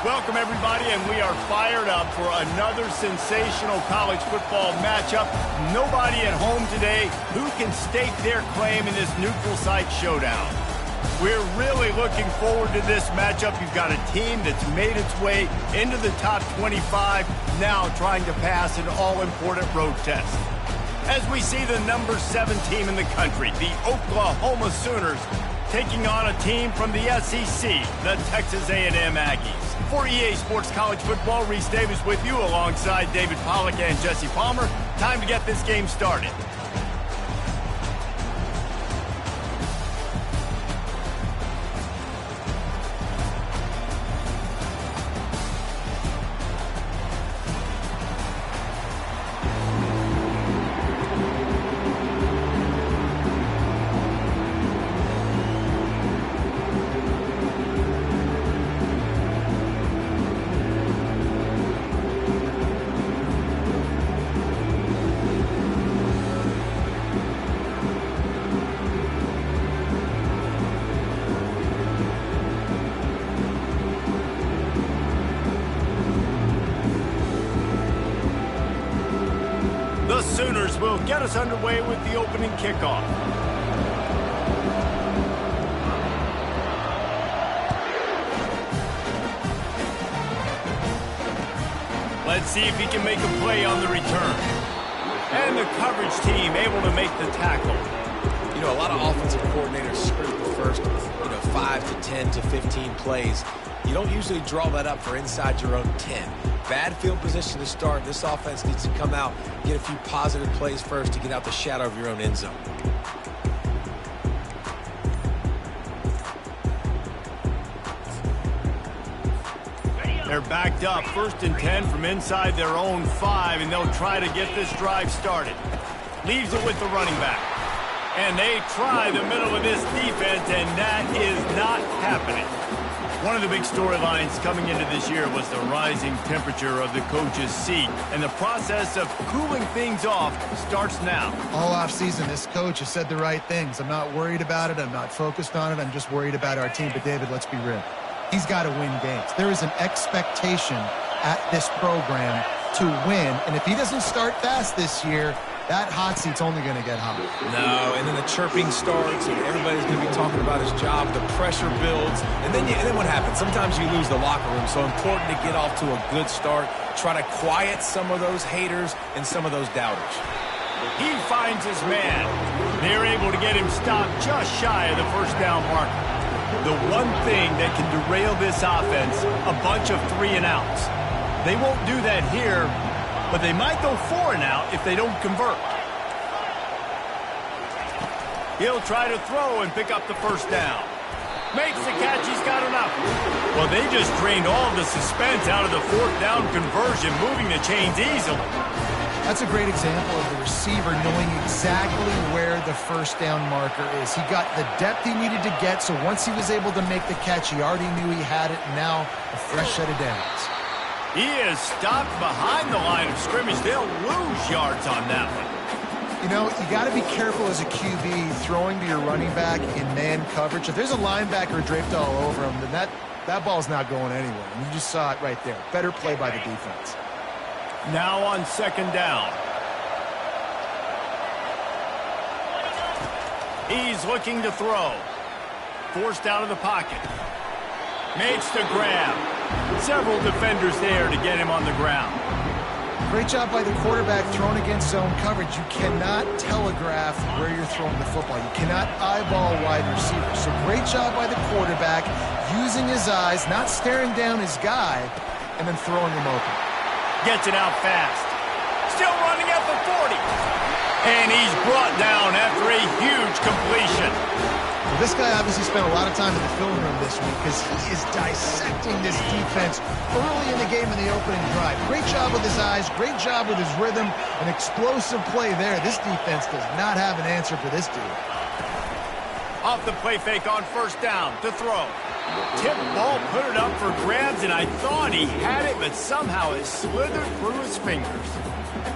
Welcome, everybody, and we are fired up for another sensational college football matchup. Nobody at home today who can stake their claim in this neutral site showdown. We're really looking forward to this matchup. You've got a team that's made its way into the top 25, now trying to pass an all-important road test. As we see the number 7 team in the country, the Oklahoma Sooners, taking on a team from the SEC, the Texas A&M Aggies. For EA Sports College Football, Reese Davis with you alongside David Pollack and Jesse Palmer. Time to get this game started. The Sooners will get us underway with the opening kickoff. Let's see if he can make a play on the return. And the coverage team able to make the tackle. You know, a lot of offensive coordinators script the first, 5 to 10 to 15 plays. You don't usually draw that up for inside your own 10. Bad field position to start. This offense needs to come out, get a few positive plays first to get out the shadow of your own end zone. They're backed up, 1st and 10 from inside their own 5, and they'll try to get this drive started. Leaves it with the running back. And they try the middle of this defense, and that is not happening. One of the big storylines coming into this year was the rising temperature of the coach's seat, and the process of cooling things off starts now. All offseason, this coach has said the right things. I'm not worried about it. I'm not focused on it. I'm just worried about our team. But, David, let's be real. He's got to win games. There is an expectation at this program to win, and if he doesn't start fast this year, that hot seat's only going to get hot. No, and then the chirping starts, and everybody's going to be talking about his job. The pressure builds, and then what happens? Sometimes you lose the locker room, so important to get off to a good start. Try to quiet some of those haters and some of those doubters. He finds his man. They're able to get him stopped just shy of the first down marker. The one thing that can derail this offense, a bunch of 3-and-outs. They won't do that here, but they might go 4-and-out if they don't convert. He'll try to throw and pick up the first down. Makes the catch, he's got enough. Well, they just drained all of the suspense out of the 4th down conversion, moving the chains easily. That's a great example of the receiver knowing exactly where the first down marker is. He got the depth he needed to get, so once he was able to make the catch, he already knew he had it, and now a fresh set of downs. He is stopped behind the line of scrimmage. They'll lose yards on that one. You know, you got to be careful as a QB throwing to your running back in man coverage. If there's a linebacker draped all over him, then that ball's not going anywhere. And you just saw it right there. Better play by the defense. Now on 2nd down. He's looking to throw. Forced out of the pocket. Makes the grab. Several defenders there to get him on the ground. Great job by the quarterback throwing against zone coverage. You cannot telegraph where you're throwing the football. You cannot eyeball wide receivers. So great job by the quarterback using his eyes, not staring down his guy, and then throwing him open. Gets it out fast. Still running at the 40. And he's brought down after a huge completion. Well, this guy obviously spent a lot of time in the film room this week because he is dissecting this defense early in the game in the opening drive. Great job with his eyes, great job with his rhythm, an explosive play there. This defense does not have an answer for this dude. Off the play fake on 1st down to throw. Tip ball, put it up for grabs, and I thought he had it, but somehow it slithered through his fingers.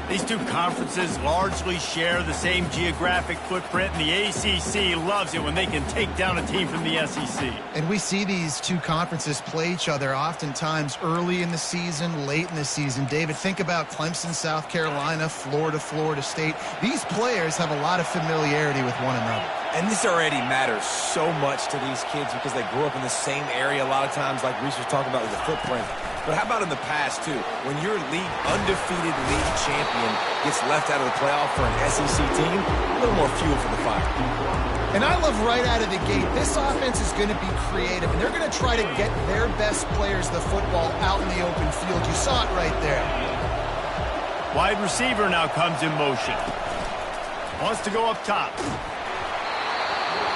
These two conferences largely share the same geographic footprint, and the ACC loves it when they can take down a team from the SEC. And we see these two conferences play each other oftentimes early in the season, late in the season. David, think about Clemson, South Carolina, Florida, Florida State. These players have a lot of familiarity with one another. And this already matters so much to these kids because they grew up in the same area a lot of times, like Reese was talking about with the footprint. But how about in the past, too? When your undefeated league champion gets left out of the playoff for an SEC team, a little more fuel for the fire. And I love right out of the gate, this offense is going to be creative, and they're going to try to get their best players the football out in the open field. You saw it right there. Wide receiver now comes in motion. Wants to go up top.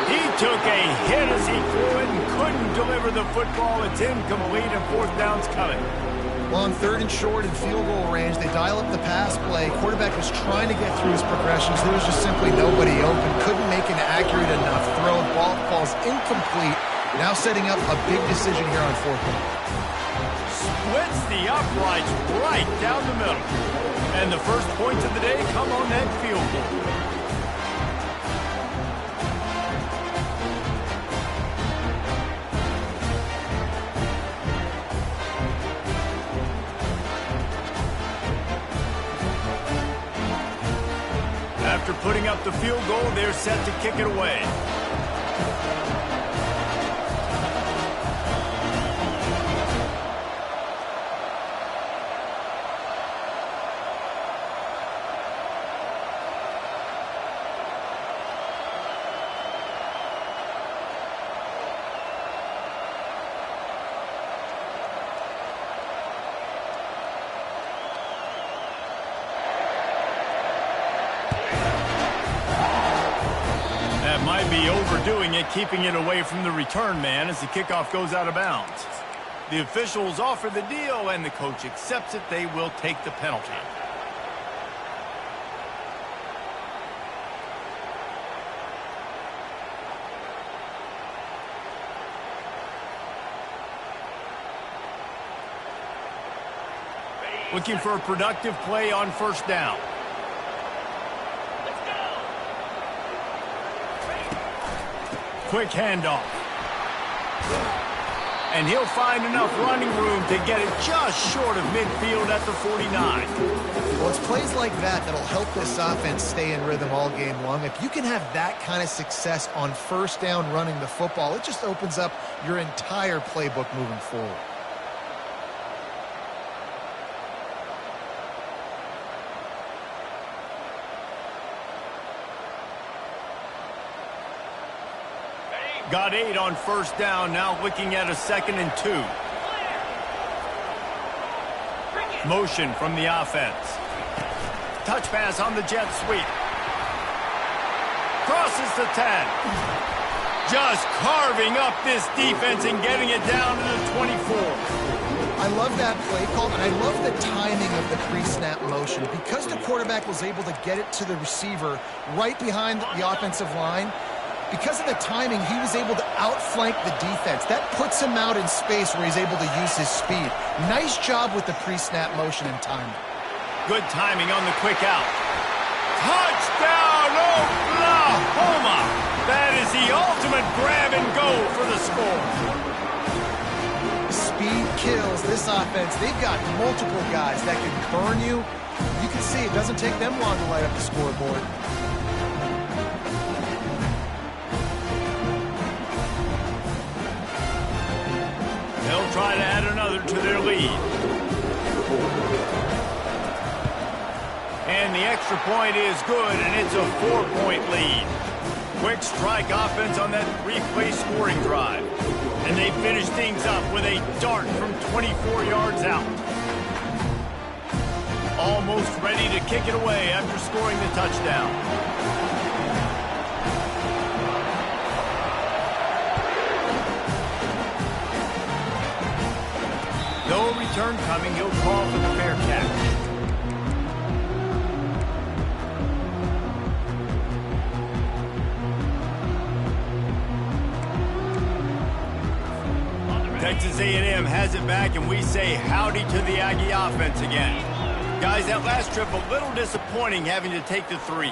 He took a hit as he threw it and couldn't deliver the football. It's incomplete and fourth down's coming. Well, on 3rd and short and field goal range, they dial up the pass play. Quarterback was trying to get through his progressions. There was just simply nobody open. Couldn't make an accurate enough throw. Ball falls incomplete. Now setting up a big decision here on 4th down. Splits the uprights right down the middle. And the first points of the day come on that field goal. After putting up the field goal, they're set to kick it away. Might be overdoing it, keeping it away from the return man as the kickoff goes out of bounds. The officials offer the deal, and the coach accepts it. They will take the penalty. Looking for a productive play on 1st down. Quick handoff. And he'll find enough running room to get it just short of midfield at the 49. Well, it's plays like that that'll help this offense stay in rhythm all game long. If you can have that kind of success on 1st down running the football, it just opens up your entire playbook moving forward. Got 8 on 1st down, now looking at a 2nd and 2. Motion from the offense. Touch pass on the jet sweep. Crosses the 10. Just carving up this defense and getting it down to the 24. I love that play call, and I love the timing of the pre-snap motion. Because the quarterback was able to get it to the receiver right behind the offensive line, because of the timing, he was able to outflank the defense. That puts him out in space where he's able to use his speed. Nice job with the pre-snap motion and timing. Good timing on the quick out. Touchdown, Oklahoma! That is the ultimate grab and go for the score. Speed kills this offense. They've got multiple guys that can burn you. You can see it doesn't take them long to light up the scoreboard. They'll try to add another to their lead. And the extra point is good, and it's a 4-point lead. Quick strike offense on that 3-play scoring drive. And they finish things up with a dart from 24 yards out. Almost ready to kick it away after scoring the touchdown. No return coming. He'll call for the fair catch. Texas A&M has it back, and we say howdy to the Aggie offense again. Guys, that last trip, a little disappointing having to take the 3.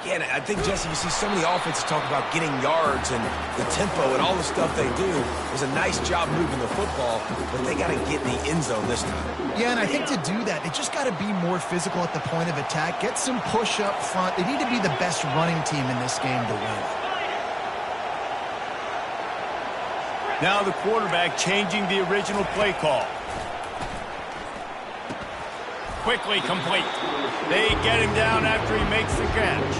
Yeah, and I think, Jesse, you see so many offenses talk about getting yards and the tempo and all the stuff they do. It was a nice job moving the football, but they got to get in the end zone this time. Yeah, and I think to do that, they just got to be more physical at the point of attack, get some push up front. They need to be the best running team in this game to win. Now the quarterback changing the original play call. Quickly complete. They get him down after he makes the catch.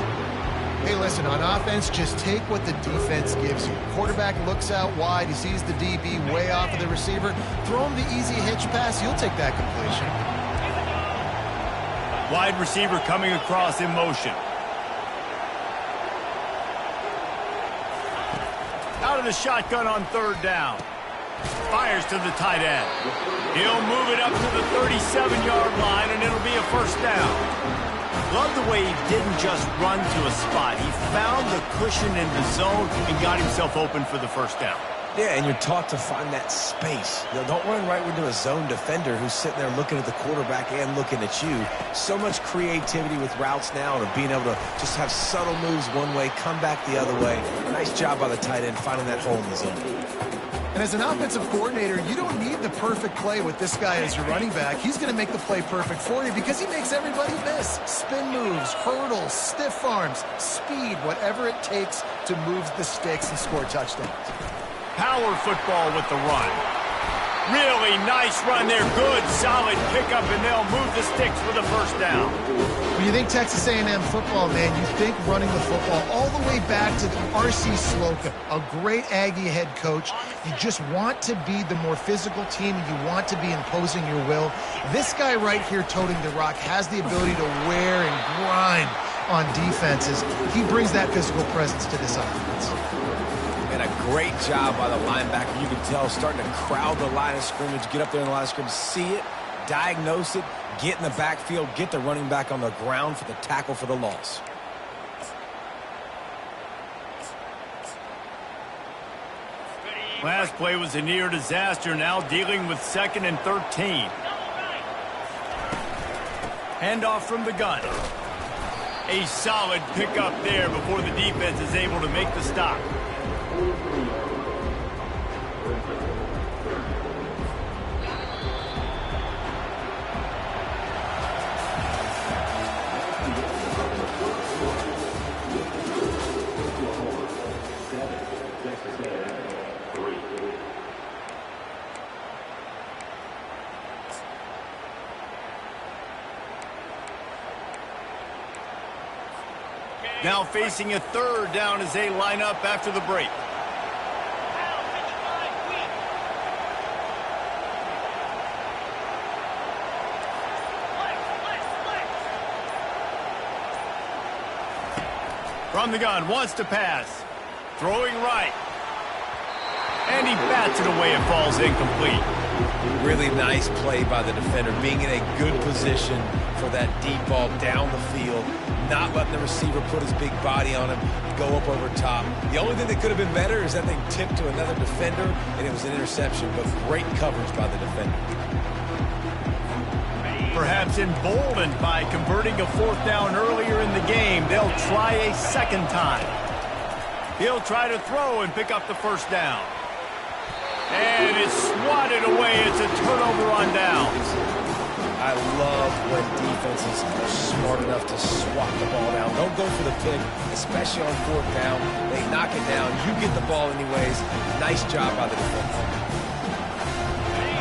Hey, listen, on offense, just take what the defense gives you. Quarterback looks out wide. He sees the DB way off of the receiver. Throw him the easy hitch pass. You'll take that completion. Wide receiver coming across in motion. Out of the shotgun on 3rd down. Fires to the tight end. He'll move it up to the 37-yard line, and it'll be a 1st down. Love the way he didn't just run to a spot. He found the cushion in the zone and got himself open for the 1st down. Yeah, and you're taught to find that space. You know, don't run right into a zone defender who's sitting there looking at the quarterback and looking at you. So much creativity with routes now and being able to just have subtle moves one way, come back the other way. Nice job by the tight end finding that hole in the zone. And as an offensive coordinator, you don't need the perfect play with this guy as your running back. He's going to make the play perfect for you because he makes everybody miss. Spin moves, hurdles, stiff arms, speed, whatever it takes to move the sticks and score touchdowns. Power football with the run. Really nice run there. Good, solid pickup, and they'll move the sticks for the 1st down. When you think Texas A&M football, man, you think running the football all the way back to R.C. Slocum, a great Aggie head coach. You just want to be the more physical team, and you want to be imposing your will. This guy right here toting the rock has the ability to wear and grind on defenses. He brings that physical presence to this offense. And a great job by the linebacker. You can tell starting to crowd the line of scrimmage, get up there in the line of scrimmage, see it, diagnose it, get in the backfield, get the running back on the ground for the tackle for the loss. Last play was a near disaster, now dealing with 2nd and 13. Handoff from the gun. A solid pickup there before the defense is able to make the stop. Now facing a 3rd down as they line up after the break. From the gun, wants to pass. Throwing right. And he bats it away and falls incomplete. Really nice play by the defender, being in a good position for that deep ball down the field, not letting the receiver put his big body on him, go up over top. The only thing that could have been better is that thing tipped to another defender, and it was an interception, but great coverage by the defender. Perhaps emboldened by converting a 4th down earlier in the game, they'll try a 2nd time. He'll try to throw and pick up the 1st down. And it's swatted away. It's a turnover on downs. I love when defenses are smart enough to swat the ball down. Don't go for the pick, especially on 4th down. They knock it down. You get the ball anyways. Nice job by the defense.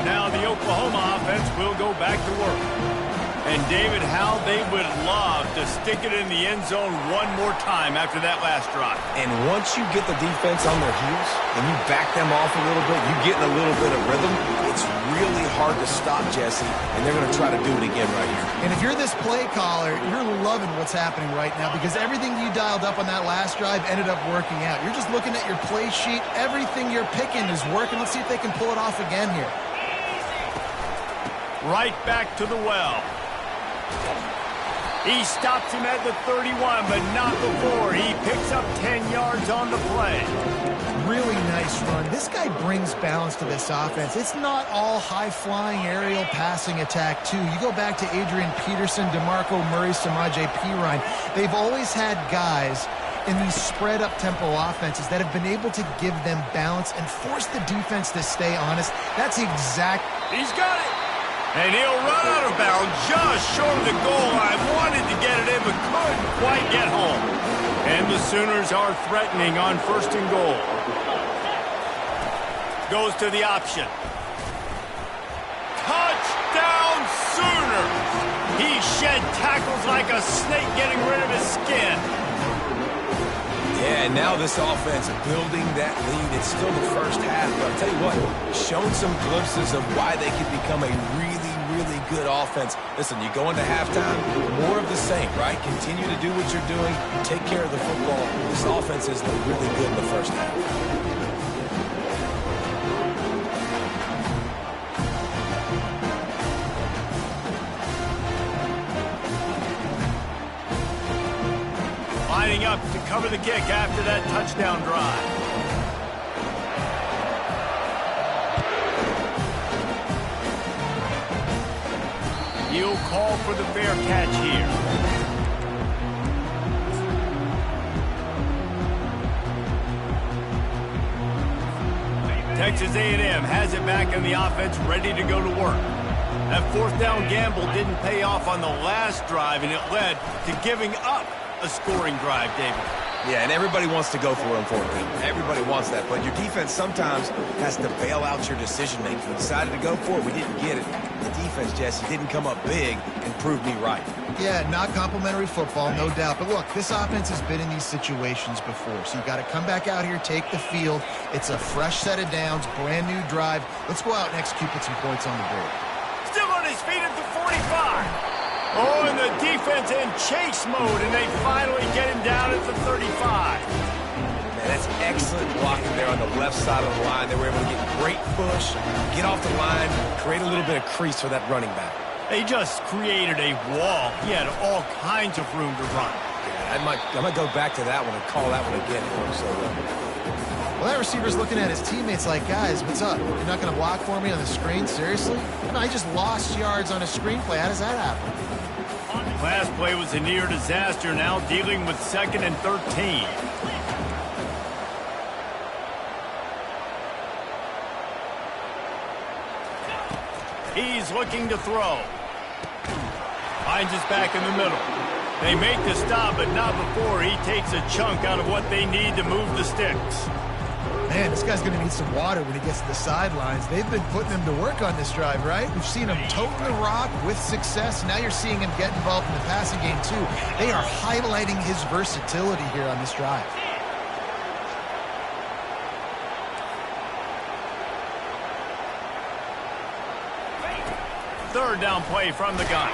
Now the Oklahoma offense will go back to work. And, David, how they would love to stick it in the end zone one more time after that last drive. And once you get the defense on their heels and you back them off a little bit, you get in a little bit of rhythm, it's really hard to stop, Jesse, and they're going to try to do it again right here. And if you're this play caller, you're loving what's happening right now because everything you dialed up on that last drive ended up working out. You're just looking at your play sheet. Everything you're picking is working. Let's see if they can pull it off again here. Right back to the well. He stops him at the 31, but not before. He picks up 10 yards on the play. Really nice run. This guy brings balance to this offense. It's not all high-flying aerial passing attack, too. You go back to Adrian Peterson, DeMarco Murray, Samaje Perine. They've always had guys in these spread-up tempo offenses that have been able to give them balance and force the defense to stay honest. That's exact. He's got it. And he'll run out of bounds just short of the goal line. Wanted to get it in, but couldn't quite get home. And the Sooners are threatening on 1st and goal. Goes to the option. Touchdown Sooners! He shed tackles like a snake getting rid of his skin. Yeah, and now this offense building that lead. It's still the first half, but I'll tell you what, shown some glimpses of why they could become a really good offense. Listen, you go into halftime, more of the same, right? Continue to do what you're doing, take care of the football. This offense has looked really good in the first half. Lining up to cover the kick after that touchdown drive. He'll call for the fair catch here. Texas A&M has it back in the offense, ready to go to work. That 4th down gamble didn't pay off on the last drive, and it led to giving up a scoring drive, David. Yeah, and everybody wants to go for it on 4th down. Everybody wants that, but your defense sometimes has to bail out your decision-making. We decided to go for it. We didn't get it. The defense, Jesse, didn't come up big and prove me right. Yeah, not complimentary football, no doubt. But look, this offense has been in these situations before, so you got to come back out here, take the field. It's a fresh set of downs, brand new drive. Let's go out and execute, put some points on the board. Still on his feet at the 45. Oh, and the defense in chase mode, and they finally get him down at the 35. Man, that's excellent blocking there on the left side of the line. They were able to get great push, get off the line, create a little bit of crease for that running back. They just created a wall. He had all kinds of room to run. Yeah, I might go back to that one and call that one again for him. So, well, that receiver's looking at his teammates like, guys, what's up? You're not going to block for me on the screen? Seriously? No, I just lost yards on a screenplay. How does that happen? Last play was a near disaster, now dealing with 2nd and 13. He's looking to throw. Finds his back in the middle. They make the stop, but not before he takes a chunk out of what they need to move the sticks. Man, this guy's going to need some water when he gets to the sidelines. They've been putting him to work on this drive, right? We've seen him toting the rock with success. Now you're seeing him get involved in the passing game, too. They are highlighting his versatility here on this drive. Third down play from the gun.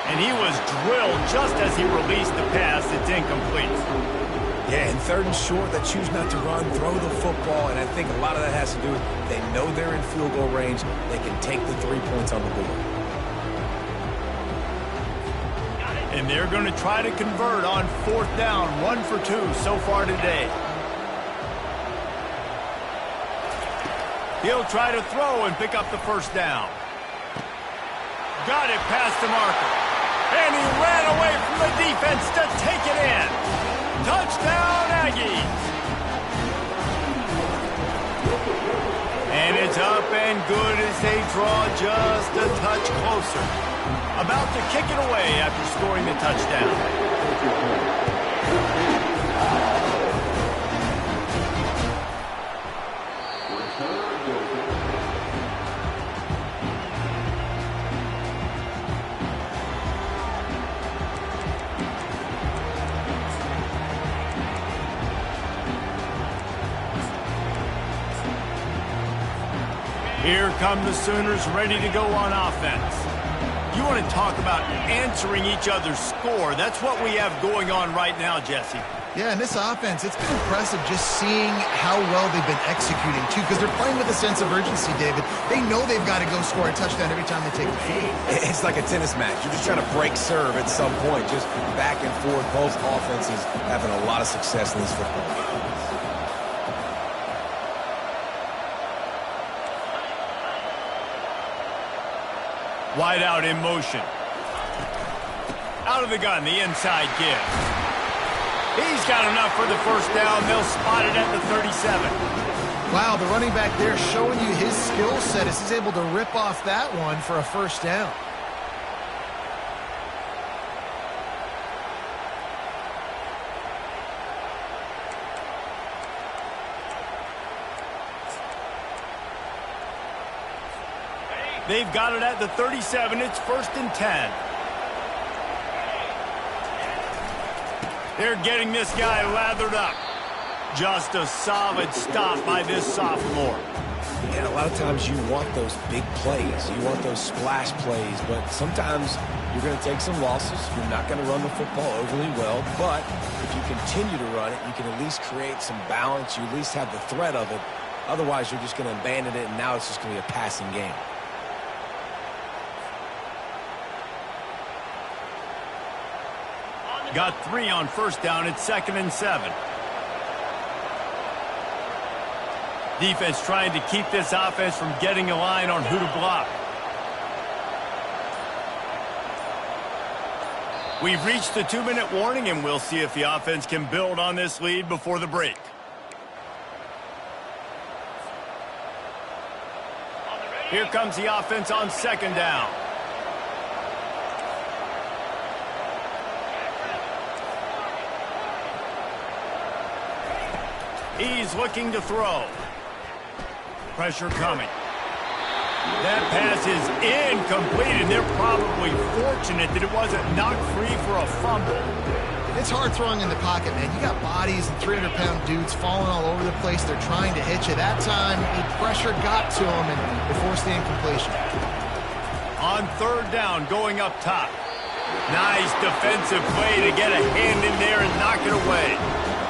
And he was drilled just as he released the pass. It's incomplete. Yeah, and 3rd and short, they choose not to run, throw the football, and I think a lot of that has to do with they know they're in field goal range. They can take the 3 points on the board. And they're going to try to convert on 4th down, 1 for 2 so far today. He'll try to throw and pick up the 1st down. Got it past the marker. And he ran away from the defense to take it in. Touchdown, Aggies! And it's up and good as they draw just a touch closer. About to kick it away after scoring the touchdown. Here come the Sooners ready to go on offense. You want to talk about answering each other's score. That's what we have going on right now, Jesse. Yeah, and this offense, it's been impressive just seeing how well they've been executing, too, because they're playing with a sense of urgency, David. They know they've got to go score a touchdown every time they take the field. It's like a tennis match. You're just trying to break serve at some point, just back and forth. Both offenses having a lot of success in this football game. Wide out in motion. Out of the gun, the inside give. He's got enough for the first down. They'll spot it at the 37. Wow, the running back there showing you his skill set as he's able to rip off that one for a first down. They've got it at the 37. It's 1st and 10. They're getting this guy lathered up. Just a solid stop by this sophomore. And a lot of times you want those big plays. You want those splash plays. But sometimes you're going to take some losses. You're not going to run the football overly well. But if you continue to run it, you can at least create some balance. You at least have the threat of it. Otherwise, you're just going to abandon it, and now it's just going to be a passing game. Got 3 on first down. It's 2nd and 7. Defense trying to keep this offense from getting a line on who to block. We've reached the 2-minute warning, and we'll see if the offense can build on this lead before the break. Here comes the offense on 2nd down. He's looking to throw. Pressure coming. That pass is incomplete, and they're probably fortunate that it wasn't knocked free for a fumble. It's hard throwing in the pocket, man. You got bodies and 300-pound dudes falling all over the place. They're trying to hit you. That time, the pressure got to them, and they forced the incompletion. On 3rd down, going up top. Nice defensive play to get a hand in there and knock it away.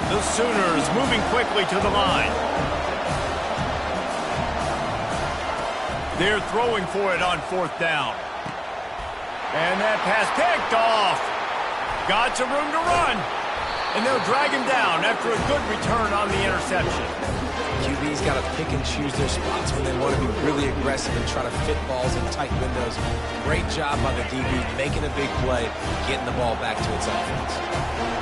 The Sooners moving quickly to the line. They're throwing for it on 4th down. And that pass picked off. Got some room to run. And they'll drag him down after a good return on the interception. QB's got to pick and choose their spots when they want to be really aggressive and try to fit balls in tight windows. Great job by the DB making a big play, getting the ball back to its offense.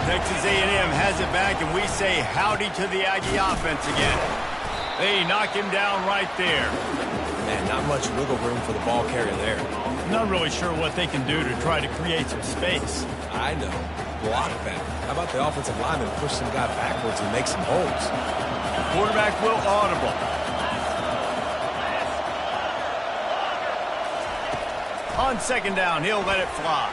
Texas A&M has it back, and we say howdy to the Aggie offense again. They knock him down right there. Man, not much wiggle room for the ball carrier there. Not really sure what they can do to try to create some space. I know. Block better. How about the offensive lineman push some guy backwards and make some holes? Quarterback will audible. On 2nd down, he'll let it fly.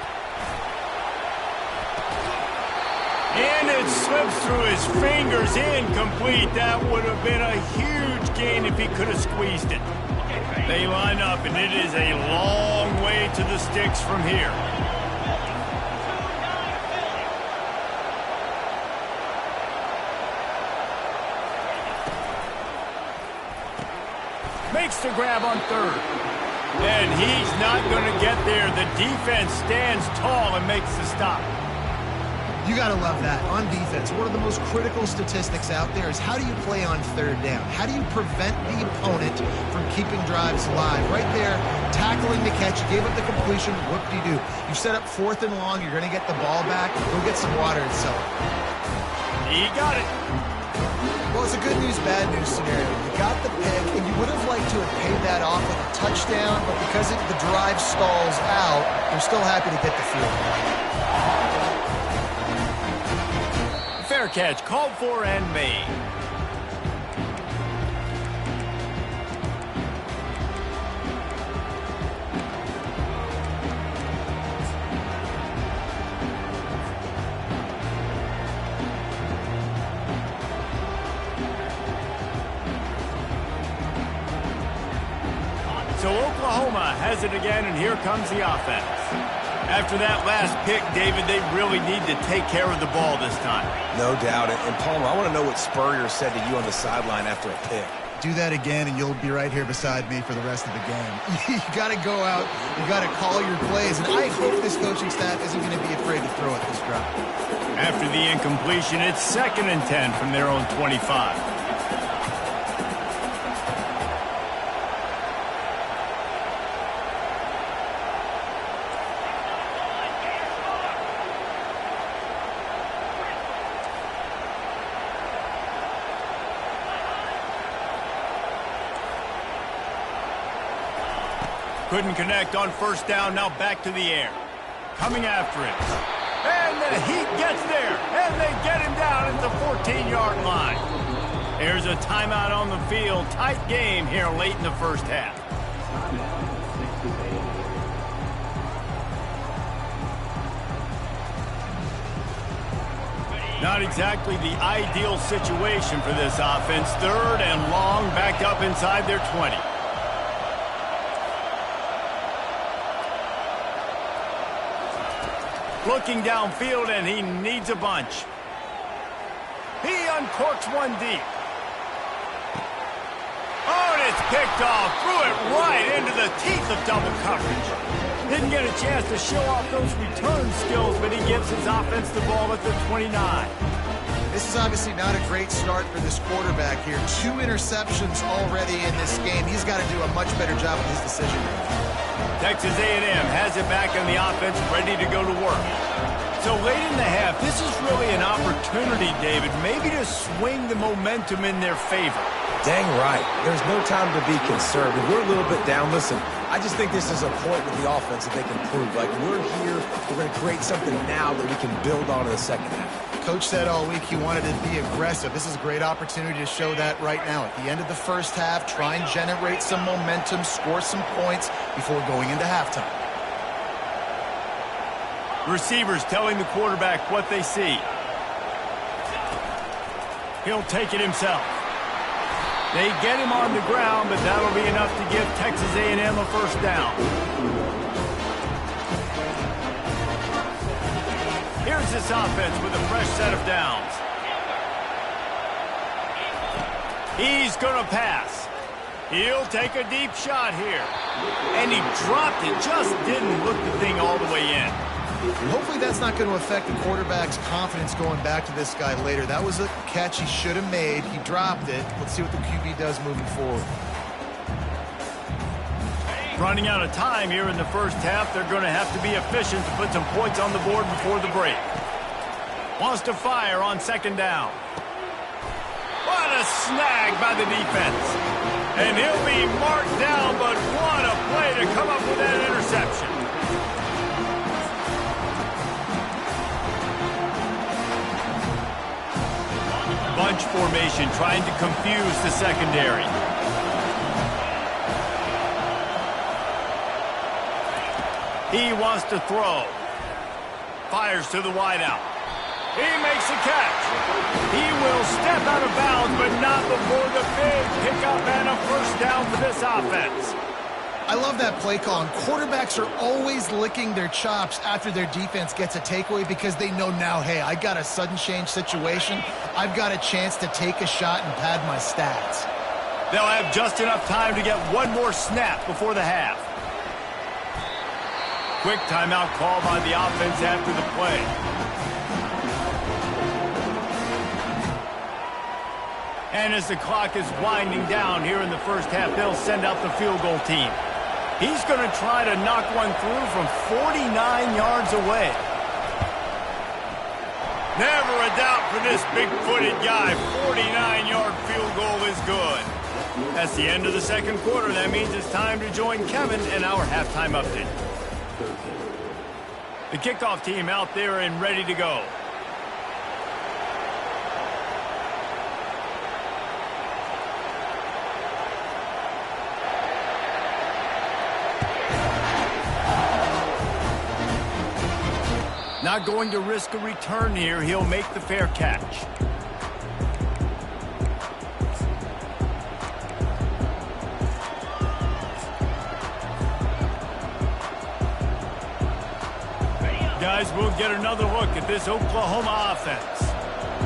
And it slips through his fingers, incomplete. That would have been a huge gain if he could have squeezed it. They line up, and it is a long way to the sticks from here. Makes the grab on 3rd. And he's not going to get there. The defense stands tall and makes the stop. You got to love that. On defense, one of the most critical statistics out there is how do you play on 3rd down? How do you prevent the opponent from keeping drives alive? Right there, tackling the catch. You gave up the completion. Whoop-de-doo. You set up 4th and long. You're going to get the ball back. Go get some water and sell it. He got it. Well, it's a good news, bad news scenario. You got the pick, and you would have liked to have paid that off with a touchdown, but because the drive stalls out, you're still happy to get the field. Fair catch, called for and made. So Oklahoma has it again, and here comes the offense. After that last pick, David, they really need to take care of the ball this time. No doubt. And Palmer, I want to know what Spurrier said to you on the sideline after a pick. Do that again, and you'll be right here beside me for the rest of the game. You got to go out. You got to call your plays. And I hope this coaching staff isn't going to be afraid to throw at this drive. After the incompletion, it's 2nd and 10 from their own 25. Couldn't connect on 1st down, now back to the air. Coming after it. And the Heat gets there, and they get him down at the 14-yard line. There's a timeout on the field. Tight game here late in the first half. Not exactly the ideal situation for this offense. 3rd and long, backed up inside their 20. Looking downfield, and he needs a bunch. He uncorks one deep. Oh, and it's picked off. Threw it right into the teeth of double coverage. Didn't get a chance to show off those return skills, but he gives his offense the ball at the 29. This is obviously not a great start for this quarterback here. 2 interceptions already in this game. He's got to do a much better job with his decision making. Texas A&M has it back on the offense, ready to go to work. So late in the half, this is really an opportunity, David, maybe to swing the momentum in their favor. Dang right. There's no time to be concerned. If we're a little bit down, listen, I just think this is a point with the offense that they can prove. Like, we're here, we're going to create something now that we can build on in the second half. Coach said all week he wanted to be aggressive. This is a great opportunity to show that right now. At the end of the first half, try and generate some momentum, score some points before going into halftime. Receivers telling the quarterback what they see. He'll take it himself. They get him on the ground, but that'll be enough to give Texas A&M a 1st down. Here's this offense with a fresh set of downs. He's going to pass. He'll take a deep shot here. And he dropped it, just didn't look the thing all the way in. Hopefully that's not going to affect the quarterback's confidence going back to this guy later. That was a catch he should have made. He dropped it. Let's see what the QB does moving forward. Running out of time here in the first half. They're going to have to be efficient to put some points on the board before the break. Wants to fire on 2nd down. What a snag by the defense. And he'll be marked down, but what a play to come up with that interception. Bunch formation trying to confuse the secondary. He wants to throw. Fires to the wideout. He makes a catch. He will step out of bounds, but not before the big pickup and a 1st down for this offense. I love that play call. And quarterbacks are always licking their chops after their defense gets a takeaway because they know now, hey, I got a sudden change situation. I've got a chance to take a shot and pad my stats. They'll have just enough time to get one more snap before the half. Quick timeout call by the offense after the play. And as the clock is winding down here in the first half, they'll send out the field goal team. He's going to try to knock one through from 49 yards away. Never a doubt for this big-footed guy. 49-yard field goal is good. That's the end of the 2nd quarter. That means it's time to join Kevin in our halftime update. The kickoff team out there and ready to go. Not going to risk a return here. He'll make the fair catch. Guys, we'll get another look at this Oklahoma offense.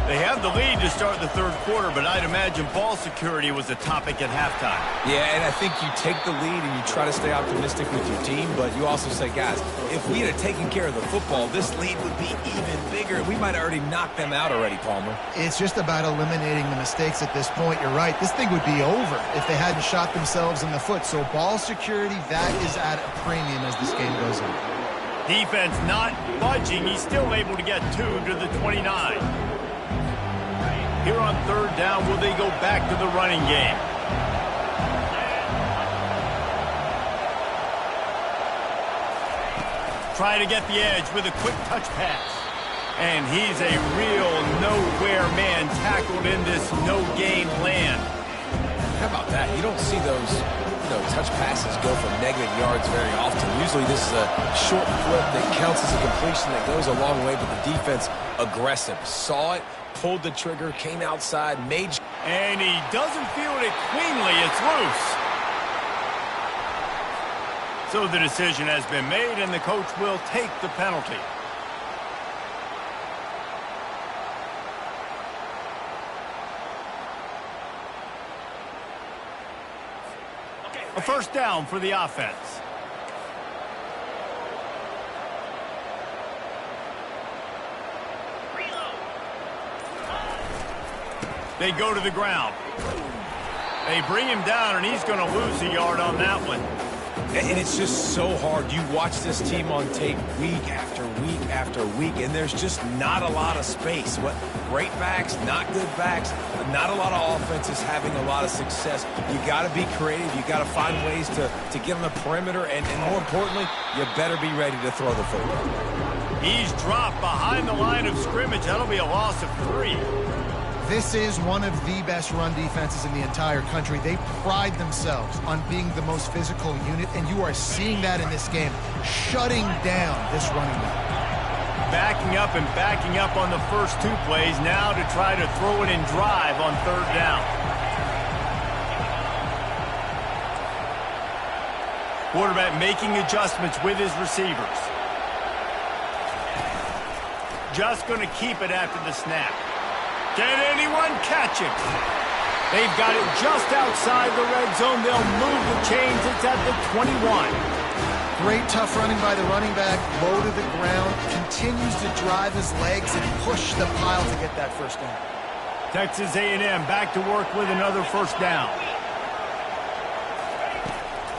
They have the lead to start the third quarter, but I'd imagine ball security was a topic at halftime. Yeah, and I think you take the lead and you try to stay optimistic with your team, but you also say, guys, if we had taken care of the football, this lead would be even bigger. We might have already knocked them out already, Palmer. It's just about eliminating the mistakes at this point. You're right. This thing would be over if they hadn't shot themselves in the foot. So ball security, that is at a premium as this game goes on. Defense not budging. He's still able to get 2 to the 29. Here on third down, will they go back to the running game? Try to get the edge with a quick touch pass. And he's a real nowhere man tackled in this no-game land. How about that? You don't see those touch passes go for negative yards very often. Usually this is a short flip that counts as a completion that goes a long way, but the defense aggressive. Saw it, pulled the trigger, came outside, made... And he doesn't field it cleanly. It's loose. So the decision has been made, and the coach will take the penalty. A first down for the offense. They go to the ground. They bring him down, and he's going to lose a yard on that one. And it's just so hard. You watch this team on tape week after week after week, and there's just not a lot of space. What great backs, not good backs, not a lot of offenses having a lot of success. You got to be creative. You got to find ways to get on the perimeter, and more importantly, you better be ready to throw the football. He's dropped behind the line of scrimmage. That'll be a loss of 3. This is one of the best run defenses in the entire country. They pride themselves on being the most physical unit, and you are seeing that in this game, shutting down this running back. Backing up on the first 2 plays, now to try to throw it and drive on third down. Quarterback making adjustments with his receivers. Just going to keep it after the snap. Can anyone catch him? They've got it just outside the red zone. They'll move the chains. It's at the 21. Great tough running by the running back. Low to the ground. Continues to drive his legs and push the pile to get that first down. Texas A&M back to work with another first down.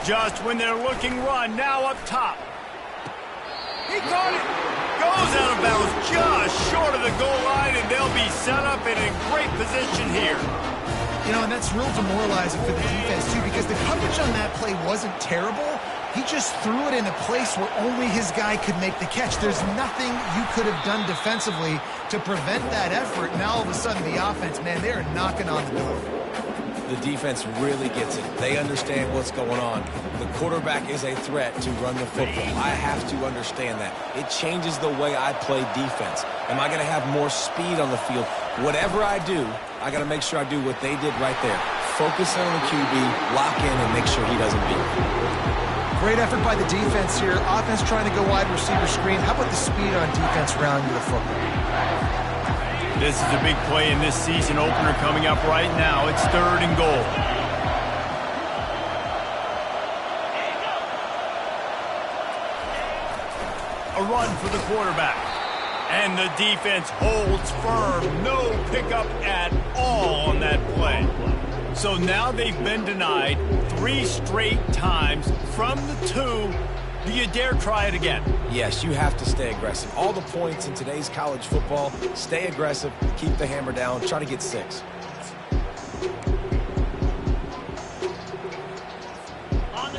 Just when they're looking run, now up top. He caught it. Goes out of bounds just short of the goal line, and they'll be set up and in great position here. You know, and that's real demoralizing for the defense, too, because the coverage on that play wasn't terrible. He just threw it in a place where only his guy could make the catch. There's nothing you could have done defensively to prevent that effort. Now, all of a sudden, the offense, man, they're knocking on the door. The defense really gets it. They understand what's going on. The quarterback is a threat to run the football. I have to understand that. It changes the way I play defense. Am I going to have more speed on the field? Whatever I do, I got to make sure I do what they did right there. Focus on the QB, lock in, and make sure he doesn't beat me. Great effort by the defense here. Offense trying to go wide receiver screen. How about the speed on defense rounding the football? This is a big play in this season opener coming up right now. It's 3rd and goal. A run for the quarterback. And the defense holds firm. No pickup at all on that play. So now they've been denied 3 straight times from the 2. Do you dare try it again? Yes, you have to stay aggressive. All the points in today's college football, stay aggressive, keep the hammer down, try to get 6.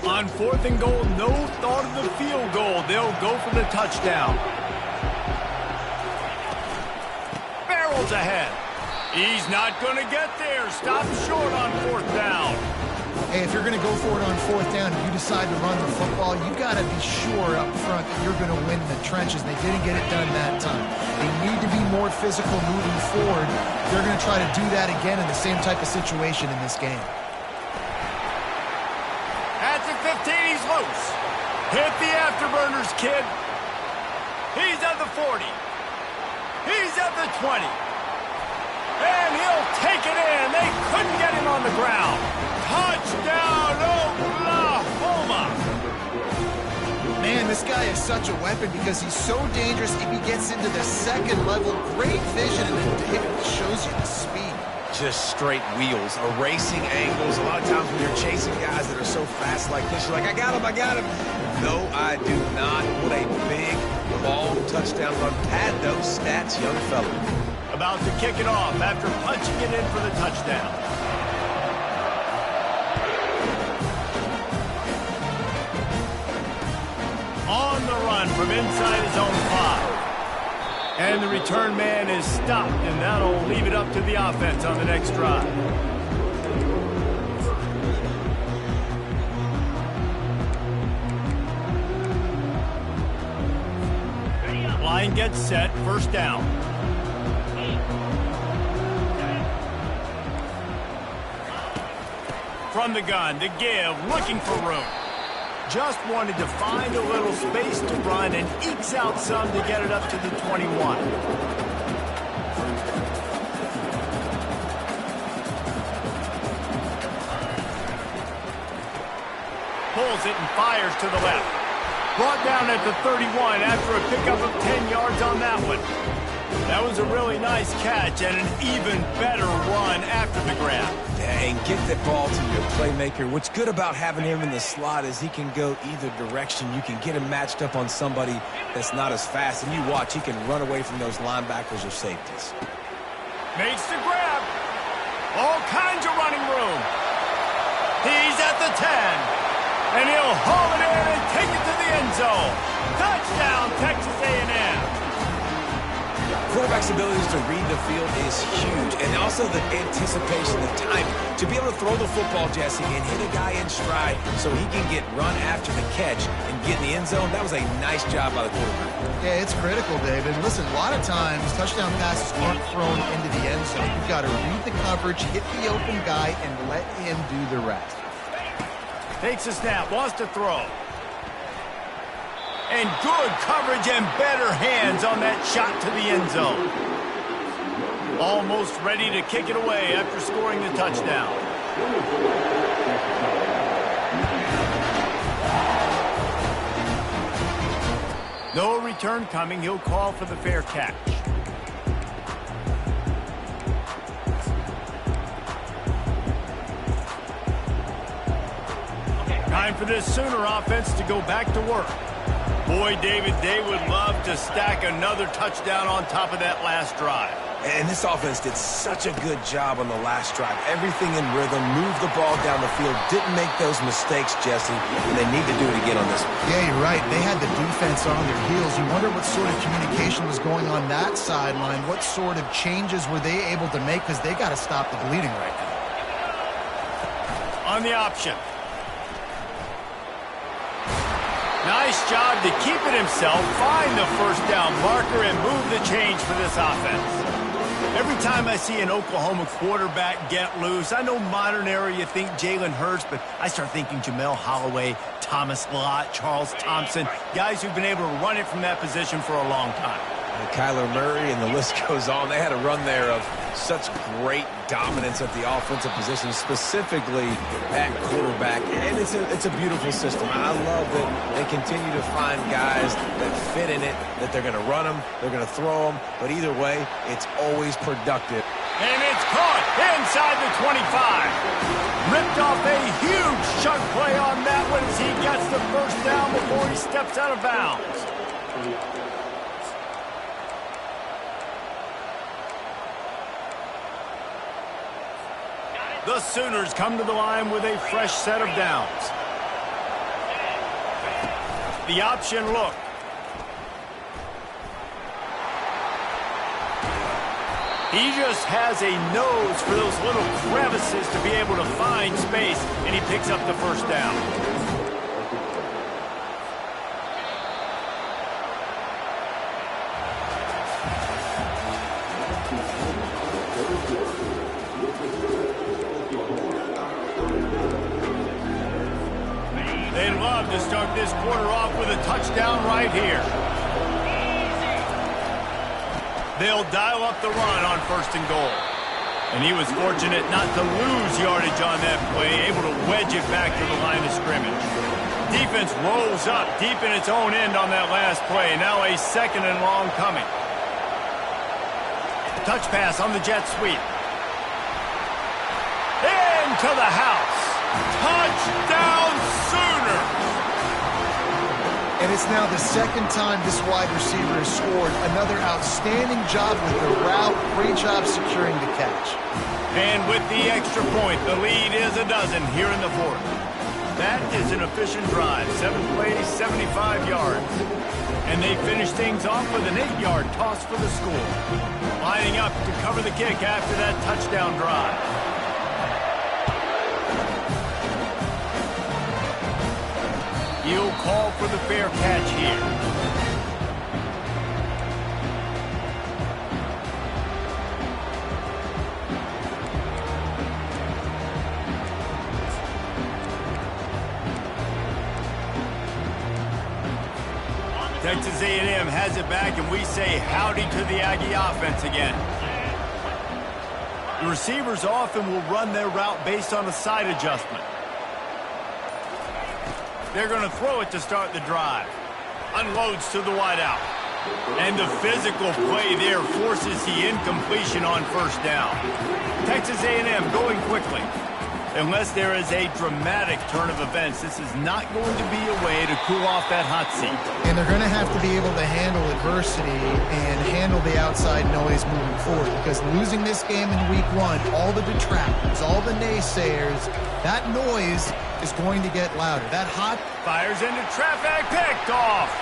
On 4th and goal, no thought of the field goal. They'll go for the touchdown. Barrels ahead. He's not going to get there. Stop short on 4th down. Hey, if you're going to go for it on 4th down and you decide to run the football, you got to be sure up front that you're going to win the trenches. They didn't get it done that time. They need to be more physical moving forward. They're going to try to do that again in the same type of situation in this game. At the 15, he's loose. Hit the afterburners, kid. He's at the 40. He's at the 20. And he'll take it in. They couldn't get him on the ground. Touchdown, Oklahoma. Man, this guy is such a weapon because he's so dangerous if he gets into the second level. Great vision, and then David shows you the speed. Just straight wheels, erasing angles. A lot of times when you're chasing guys that are so fast like this, you're like, I got him, I got him. No, I do not. What a big, long touchdown run. Pad those stats, young fella. About to kick it off after punching it in for the touchdown. On the run from inside his own 5. And the return man is stopped, and that'll leave it up to the offense on the next drive. Line gets set, first down. From the gun, to give, looking for room. Just wanted to find a little space to run and ekes out some to get it up to the 21. Pulls it and fires to the left. Brought down at the 31 after a pickup of 10 yards on that one. That was a really nice catch and an even better run after the grab. And get the ball to your playmaker. What's good about having him in the slot is he can go either direction. You can get him matched up on somebody that's not as fast. And you watch, he can run away from those linebackers or safeties. Makes the grab. All kinds of running room. He's at the 10. And he'll haul it in and take it to the end zone. Touchdown, Texas A&M. Quarterback's abilities to read the field is huge, and also the anticipation, the timing. To be able to throw the football, Jesse, and hit a guy in stride so he can get run after the catch and get in the end zone, that was a nice job by the quarterback. Yeah, it's critical, David. Listen, a lot of times, touchdown passes aren't thrown into the end zone. You've got to read the coverage, hit the open guy, and let him do the rest. Takes a snap, wants to throw. And good coverage and better hands on that shot to the end zone. Almost ready to kick it away after scoring the touchdown. No return coming. He'll call for the fair catch. Time for this Sooner offense to go back to work. Boy, David, they would love to stack another touchdown on top of that last drive. And this offense did such a good job on the last drive. Everything in rhythm, moved the ball down the field, didn't make those mistakes, Jesse, and they need to do it again on this one. Yeah, you're right. They had the defense on their heels. You wonder what sort of communication was going on that sideline. What sort of changes were they able to make, because they got to stop the bleeding right now. On the option. Nice job to keep it himself, find the first down marker, and move the change for this offense. Every time I see an Oklahoma quarterback get loose, I know modern era you think Jalen Hurts, but I start thinking Jamel Holloway, Thomas Lott, Charles Thompson, guys who've been able to run it from that position for a long time. Kyler Murray, and the list goes on. They had a run there of such great dominance at the offensive position, specifically at quarterback. And it's a beautiful system. I love that they continue to find guys that fit in it, that they're going to run them, they're going to throw them, but either way, it's always productive. And it's caught inside the 25. Ripped off a huge chunk play on that one as he gets the first down before he steps out of bounds. The Sooners come to the line with a fresh set of downs. The option look. He just has a nose for those little crevices to be able to find space, and he picks up the first down. They'd love to start this quarter off with a touchdown right here. They'll dial up the run on 1st and goal. And he was fortunate not to lose yardage on that play, able to wedge it back to the line of scrimmage. Defense rolls up deep in its own end on that last play. Now a 2nd and long coming. Touch pass on the jet sweep. Into the house. Touchdown Sooners! And it's now the 2nd time this wide receiver has scored. Another outstanding job with the route. Great job securing the catch. And with the extra point, the lead is a dozen here in the 4th. That is an efficient drive. 7 plays, 75 yards. And they finish things off with an 8-yard toss for the score. Lining up to cover the kick after that touchdown drive. He'll call for the fair catch here. Texas A&M has it back, and we say howdy to the Aggie offense again. The receivers often will run their route based on a side adjustment. They're going to throw it to start the drive. Unloads to the wideout. And the physical play there forces the incompletion on 1st down. Texas A&M going quickly. Unless there is a dramatic turn of events, this is not going to be a way to cool off that hot seat. And they're going to have to be able to handle adversity and handle the outside noise moving forward, because losing this game in week 1, all the detractors, all the naysayers, that noise is going to get louder. That hot fires into traffic, picked off.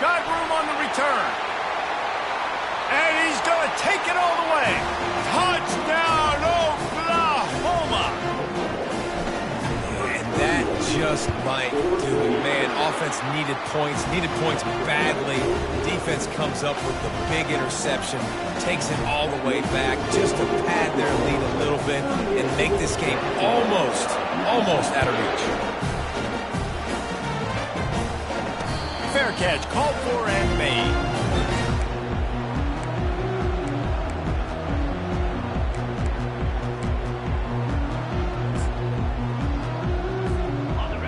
Got room on the return. And he's going to take it all the way. Touchdown, Oklahoma! And that just might do it, man. Offense needed points badly. Defense comes up with the big interception, takes it all the way back just to pad their lead a little bit and make this game almost out of reach. Fair catch, called for and made.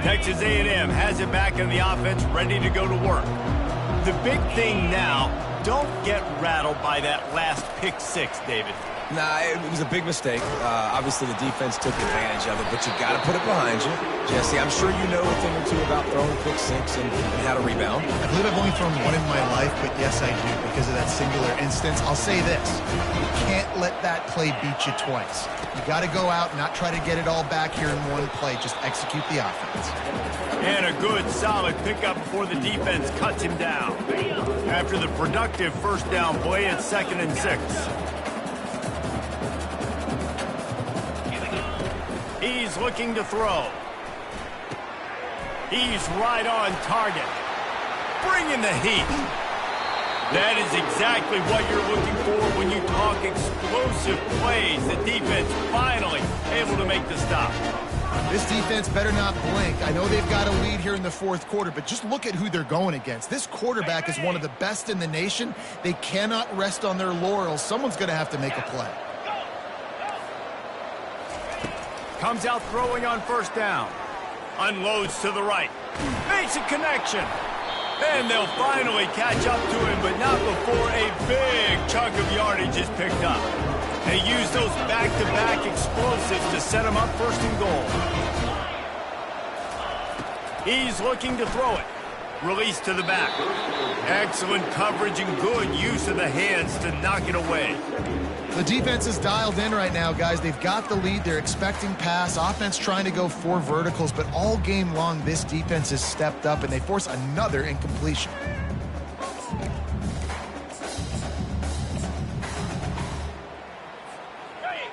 Texas A&M has it back in the offense, ready to go to work. The big thing now, don't get rattled by that last pick 6, David. Nah, it was a big mistake. Obviously, the defense took advantage of it, but you got to put it behind you. Jesse, I'm sure you know a thing or two about throwing pick 6 and how to rebound. I believe I've only thrown one in my life, but yes, I do, because of that singular instance. I'll say this. You can't let that play beat you twice. You got to go out and not try to get it all back here in one play. Just execute the offense. And a good, solid pickup before the defense cuts him down. After the productive 1st down play, it's 2nd and 6. He's looking to throw. He's right on target. Bringing the heat. That is exactly what you're looking for when you talk explosive plays. The defense finally able to make the stop. This defense better not blink. I know they've got a lead here in the 4th quarter, but just look at who they're going against. This quarterback is one of the best in the nation. They cannot rest on their laurels. Someone's going to have to make a play. Comes out throwing on 1st down. Unloads to the right. Makes a connection. And they'll finally catch up to him, but not before a big chunk of yardage is picked up. They use those back-to-back explosives to set him up 1st and goal. He's looking to throw it. Release to the back. Excellent coverage and good use of the hands to knock it away. The defense is dialed in right now, guys. They've got the lead. They're expecting pass. Offense trying to go 4 verticals, but all game long, this defense has stepped up, and they force another incompletion.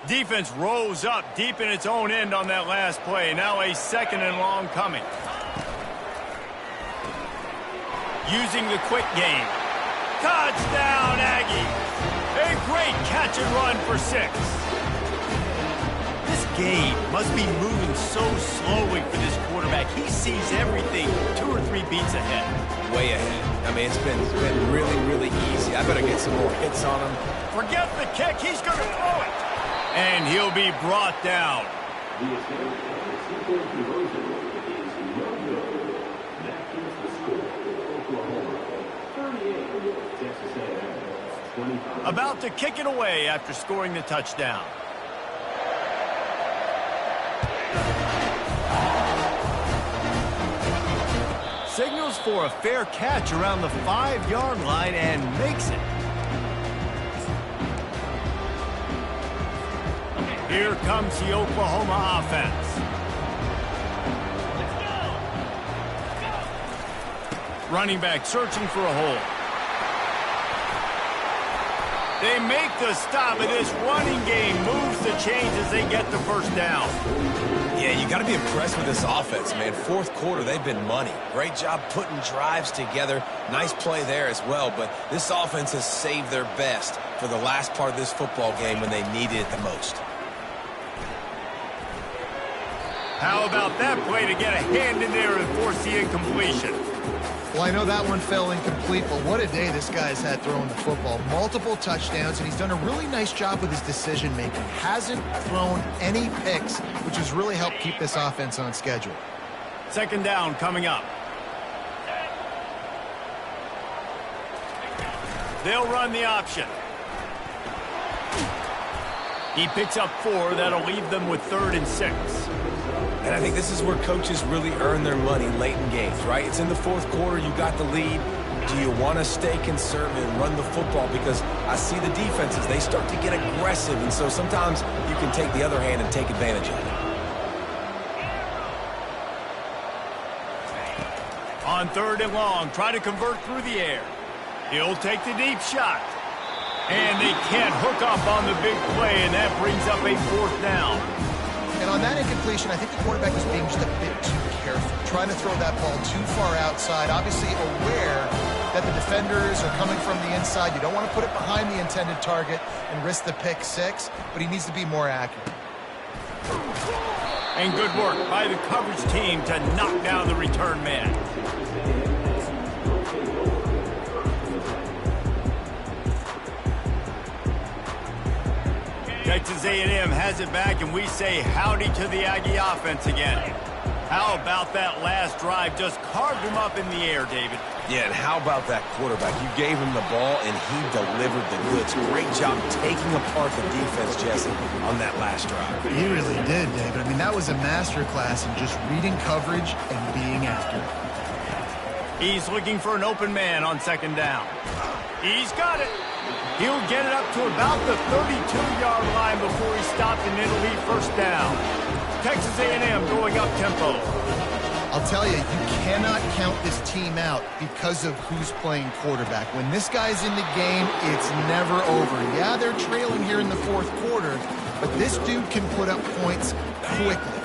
Defense rose up deep in its own end on that last play. Now a 2nd and long coming. Using the quick game. Touchdown, Aggie! A great catch and run for 6. This game must be moving so slowly for this quarterback. like he sees everything 2 or 3 beats ahead. Way ahead. I mean, it's been really, really easy. I better get some more hits on him. Forget the kick. He's going to throw it. And he'll be brought down. About to kick it away after scoring the touchdown. Signals for a fair catch around the 5-yard line and makes it. Here comes the Oklahoma offense. Running back searching for a hole. They make the stop, and this running game moves the chains as they get the first down. Yeah, you got to be impressed with this offense, man. Fourth quarter, they've been money. Great job putting drives together. Nice play there as well, but this offense has saved their best for the last part of this football game when they needed it the most. How about that play to get a hand in there and force the incompletion? Well, I know that one fell incomplete, but what a day this guy's had throwing the football. Multiple touchdowns, and he's done a really nice job with his decision-making. Hasn't thrown any picks, which has really helped keep this offense on schedule. Second down coming up. They'll run the option. He picks up 4. That'll leave them with 3rd and 6. And I think this is where coaches really earn their money late in games, right? It's in the fourth quarter. You got the lead. Do you want to stay conservative and run the football? Because I see the defenses, they start to get aggressive, and so sometimes you can take the other hand and take advantage of it. On 3rd and long, try to convert through the air. He'll take the deep shot. And they can't hook up on the big play, and that brings up a 4th down. And on that incompletion, I think the quarterback was being just a bit too careful, trying to throw that ball too far outside, obviously aware that the defenders are coming from the inside. You don't want to put it behind the intended target and risk the pick 6, but he needs to be more accurate. And good work by the coverage team to knock down the return man. Texas A&M has it back, and we say howdy to the Aggie offense again. How about that last drive? Just carved him up in the air, David. Yeah, and how about that quarterback? You gave him the ball, and he delivered the goods. Great job taking apart the defense, Jesse, on that last drive. He really did, David. I mean, that was a masterclass in just reading coverage and being accurate. He's looking for an open man on 2nd down. He's got it. He'll get it up to about the 32-yard line before he's stopped, and it'll be 1st down. Texas A&M going up tempo. I'll tell you, you cannot count this team out because of who's playing quarterback. When this guy's in the game, it's never over. Yeah, they're trailing here in the 4th quarter, but this dude can put up points quickly.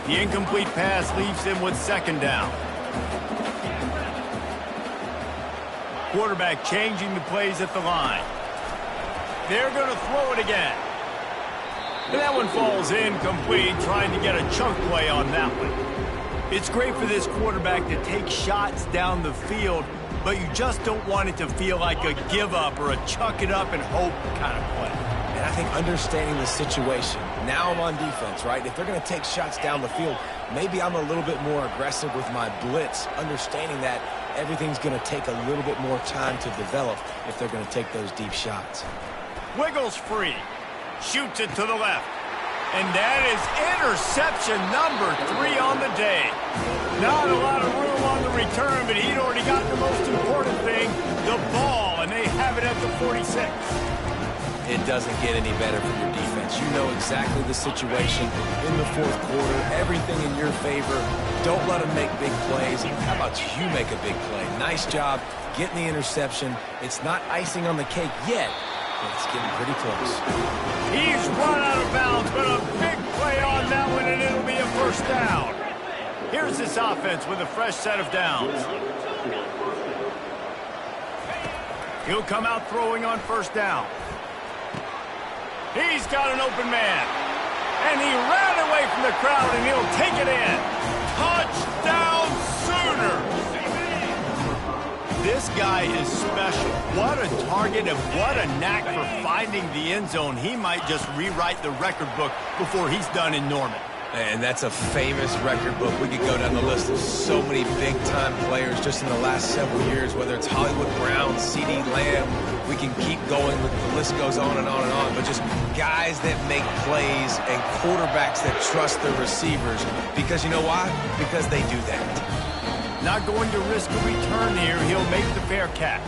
The incomplete pass leaves him with 2nd down. Quarterback changing the plays at the line. They're going to throw it again. And that one falls incomplete, trying to get a chunk play on that one. It's great for this quarterback to take shots down the field, but you just don't want it to feel like a give-up or a chuck it up and hope kind of play. And I think understanding the situation, now I'm on defense, right? If they're going to take shots down the field, maybe I'm a little bit more aggressive with my blitz, understanding that everything's going to take a little bit more time to develop if they're going to take those deep shots. Wiggles free. Shoots it to the left. And that is interception number 3 on the day. Not a lot of room on the return, but he'd already got the most important thing, the ball, and they have it at the 46. It doesn't get any better from your defense. You know exactly the situation in the 4th quarter, everything in your favor. Don't let them make big plays. How about you make a big play? Nice job getting the interception. It's not icing on the cake yet, but it's getting pretty close. He's run out of bounds, but a big play on that one, and it'll be a 1st down. Here's this offense with a fresh set of downs. He'll come out throwing on 1st down. He's got an open man. And he ran away from the crowd, and he'll take it in. Touchdown! guy is special. What a target and what a knack for finding the end zone. He might just rewrite the record book before he's done in Norman. And that's a famous record book. We could go down the list of so many big-time players just in the last several years, whether it's Hollywood Brown, C.D. Lamb. We can keep going. The list goes on and on and on. But just guys that make plays and quarterbacks that trust their receivers. Because you know why? Because they do that. Not going to risk a return here. He'll make the fair catch.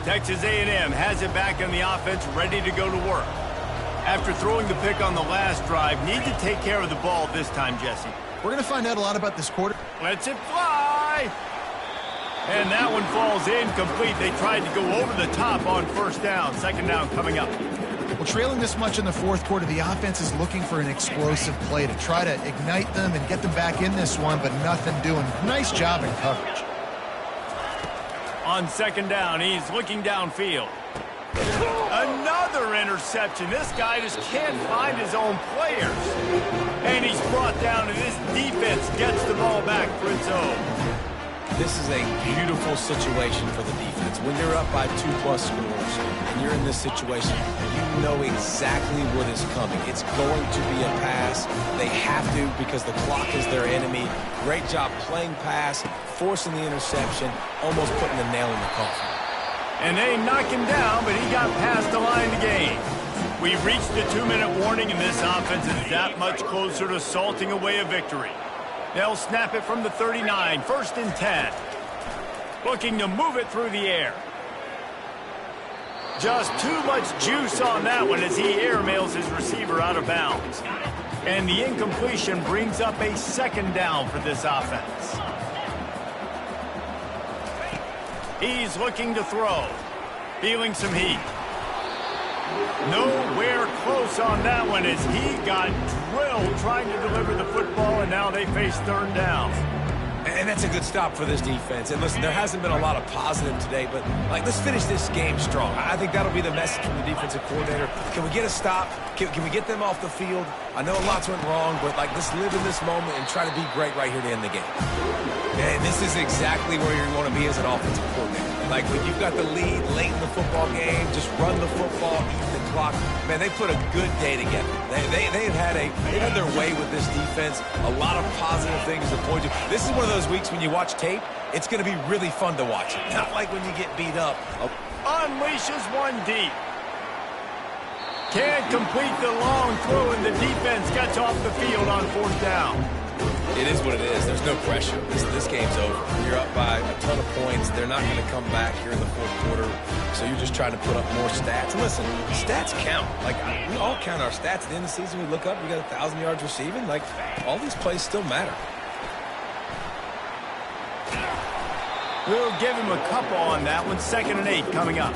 Texas A&M has it back in the offense, ready to go to work. After throwing the pick on the last drive, need to take care of the ball this time, Jesse. We're going to find out a lot about this quarter. Lets it fly. And that one falls incomplete. They tried to go over the top on first down. Second down coming up. Well, trailing this much in the fourth quarter, the offense is looking for an explosive play to try to ignite them and get them back in this one, but nothing doing. Nice job in coverage. On second down, he's looking downfield. Another interception. This guy just can't find his own players. And he's brought down, and this defense gets the ball back for its own. This is a beautiful situation for the defense. When you're up by 2+ scores and you're in this situation, you know exactly what is coming. It's going to be a pass. They have to because the clock is their enemy. Great job playing pass, forcing the interception, almost putting the nail in the coffin. And they knock him down, but he got past the line to gain. We've reached the 2-minute warning, and this offense is that much closer to salting away a victory. They'll snap it from the 39, 1st and 10. Looking to move it through the air. Just too much juice on that one as he airmails his receiver out of bounds. And the incompletion brings up a second down for this offense. He's looking to throw. Feeling some heat. Nowhere close on that one as he got drilled trying to deliver the football, and now they face third down. And that's a good stop for this defense. And listen, there hasn't been a lot of positive today, but let's finish this game strong. I think that'll be the message from the defensive coordinator. Can we get a stop? Can we get them off the field? I know lots went wrong, but let's live in this moment and try to be great right here to end the game. And this is exactly where you want to be as an offensive coordinator. When you've got the lead late in the football game, just run the football, eat the clock. Man, they put a good day together. They've had their way with this defense. A lot of positive things to point to. This is one of those weeks when you watch tape, it's going to be really fun to watch it. Not like when you get beat up. Unleashes one deep. Can't complete the long throw, and the defense gets off the field on fourth down. It is what it is. There's no pressure. This game's over. You're up by a ton of points. They're not going to come back here in the fourth quarter. So you're just trying to put up more stats. And listen, stats count. We all count our stats. At the end of the season, we look up, we got 1,000 yards receiving. All these plays still matter. We'll give him a couple on that one. 2nd and 8 coming up.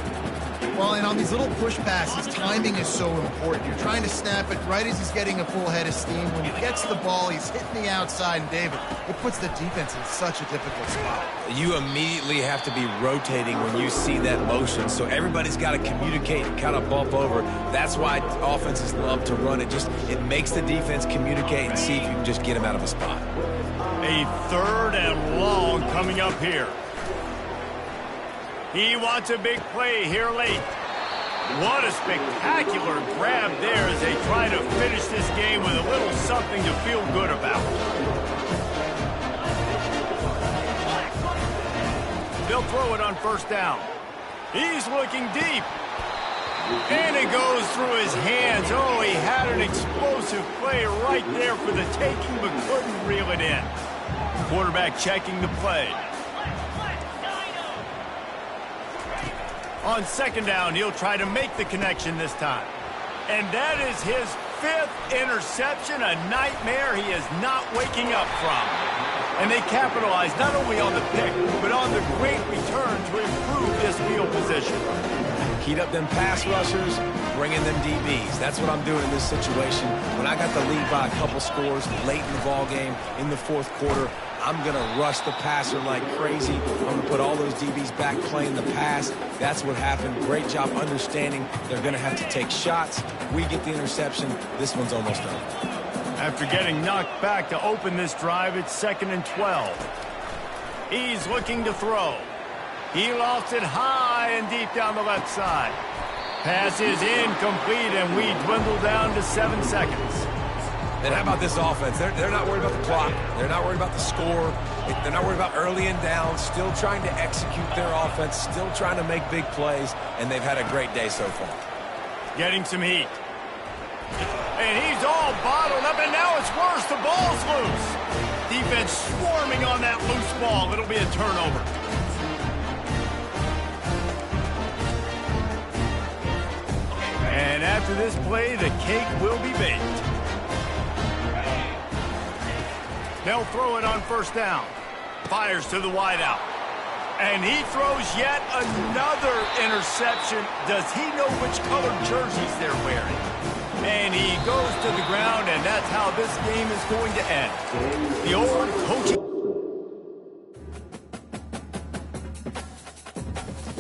Well, and on these little push passes, timing is so important. You're trying to snap it right as he's getting a full head of steam. When he gets the ball, he's hitting the outside, and David, it puts the defense in such a difficult spot. You immediately have to be rotating when you see that motion, so everybody's got to communicate and kind of bump over. That's why offenses love to run it. It makes the defense communicate and see if you can just get him out of a spot. A 3rd and long coming up here. He wants a big play here late. What a spectacular grab there as they try to finish this game with a little something to feel good about. They'll throw it on first down. He's looking deep. And it goes through his hands. Oh, he had an explosive play right there for the taking, but couldn't reel it in. Quarterback checking the play. On 2nd down, he'll try to make the connection this time. And that is his 5th interception, a nightmare he is not waking up from. And they capitalize not only on the pick, but on the great return to improve this field position. Heat up them pass rushers, bring in them DBs. That's what I'm doing in this situation. When I got the lead by a couple scores late in the ball game, in the fourth quarter, I'm going to rush the passer like crazy. I'm going to put all those DBs back playing the pass. That's what happened. Great job understanding they're going to have to take shots. We get the interception. This one's almost done. After getting knocked back to open this drive, it's 2nd and 12. He's looking to throw. He lofts it high and deep down the left side. Pass is incomplete, and we dwindle down to 7 seconds. And how about this offense? They're not worried about the clock. They're not worried about the score. They're not worried about early and down. Still trying to execute their offense. Still trying to make big plays. And they've had a great day so far. Getting some heat. And he's all bottled up, and now it's worse. The ball's loose. Defense swarming on that loose ball. It'll be a turnover. And after this play, the cake will be baked. They'll throw it on 1st down. Fires to the wideout. And he throws yet another interception. Does he know which colored jerseys they're wearing? And he goes to the ground, and that's how this game is going to end. The old coaching...